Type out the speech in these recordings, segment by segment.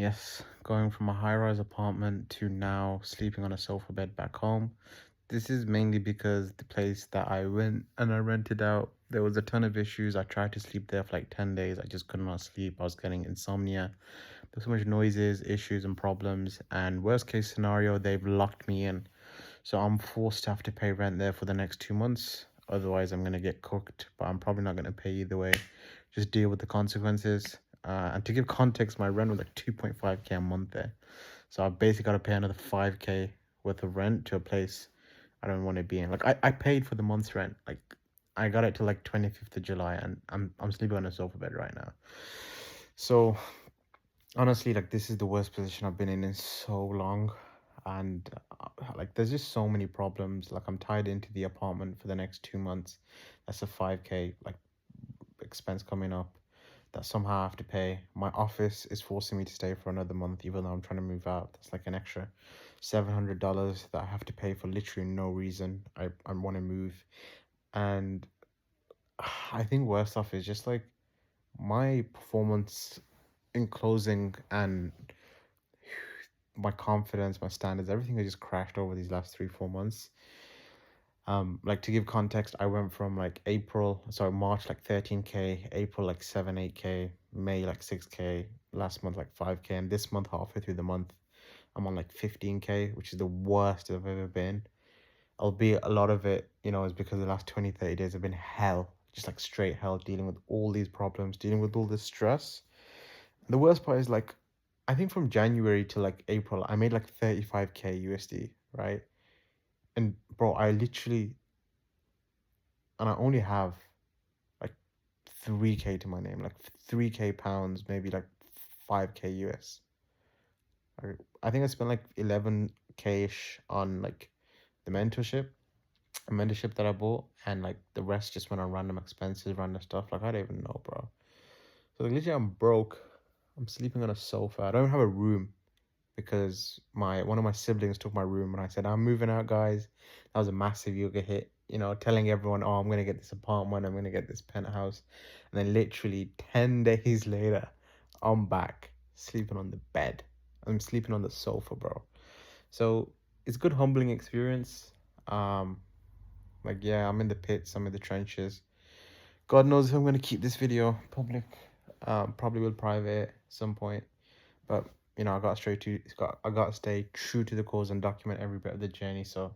Yes, going from a high-rise apartment to now sleeping on a sofa bed back home. This is mainly because the place that I went and I rented out, there was a ton of issues. I tried to sleep there for like 10 days. I just could not sleep. I was getting insomnia. There's so much noises, issues, and problems. And worst case scenario, they've locked me in. So I'm forced to have to pay rent there for the next 2 months. Otherwise, I'm gonna get cooked, but I'm probably not gonna pay either way. Just deal with the consequences. And to give context, my rent was like 2.5K a month there. So I basically got to pay another 5K worth of rent to a place I don't want to be in. Like I paid for the month's rent. Like I got it to like 25th of July and I'm sleeping on a sofa bed right now. So honestly, like this is the worst position I've been in so long. And like there's just so many problems. Like I'm tied into the apartment for the next 2 months. That's a 5K like expense coming up that somehow I have to pay. My office is forcing me to stay for another month, even though I'm trying to move out. That's like an extra $700 that I have to pay for literally no reason. I want to move. And I think worst off is just like my performance in closing and my confidence, my standards, everything has just crashed over these last 3, 4 months. Like to give context, I went from like March like 13K, April like 7, 8K, May like 6K, last month like 5K, and this month halfway through the month, I'm on like 15K, which is the worst I've ever been. Albeit a lot of it, is because the last 20, 30 days have been hell, just like straight hell, dealing with all these problems, dealing with all this stress. The worst part is like, I think from January to like April, I made like 35K USD, right? And bro, I only have like 3K to my name, like 3K pounds, maybe like 5K US. I think I spent like 11K ish on like the mentorship that I bought, and like the rest just went on random expenses, random stuff. Like I don't even know, bro. So like, literally, I'm broke. I'm sleeping on a sofa. I don't have a room because my one of my siblings took my room, and I said I'm moving out, guys. That was a massive yoga hit. Telling everyone, oh, I'm gonna get this apartment, I'm gonna get this penthouse, and then literally 10 days later, I'm back sleeping on the bed. I'm sleeping on the sofa, bro. So it's a good humbling experience. Um, like yeah, I'm in the pits, I'm in the trenches. God knows if I'm gonna keep this video public. Probably will private at some point. But I got to stay true to the cause and document every bit of the journey. So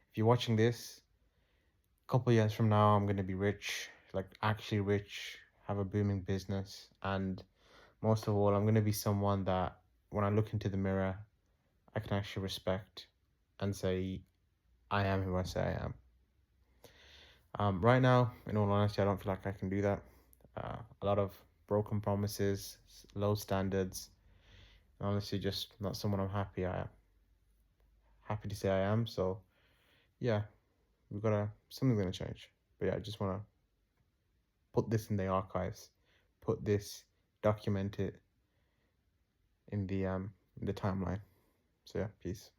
if you're watching this, a couple years from now, I'm gonna be rich, like actually rich, have a booming business, and most of all, I'm gonna be someone that when I look into the mirror, I can actually respect and say, I am who I say I am. Right now, in all honesty, I don't feel like I can do that. A lot of broken promises, low standards, and honestly, just not someone I'm happy to say I am. So yeah, something's gonna change. But yeah, I just wanna put this in the archives, document it in the timeline. So yeah, peace.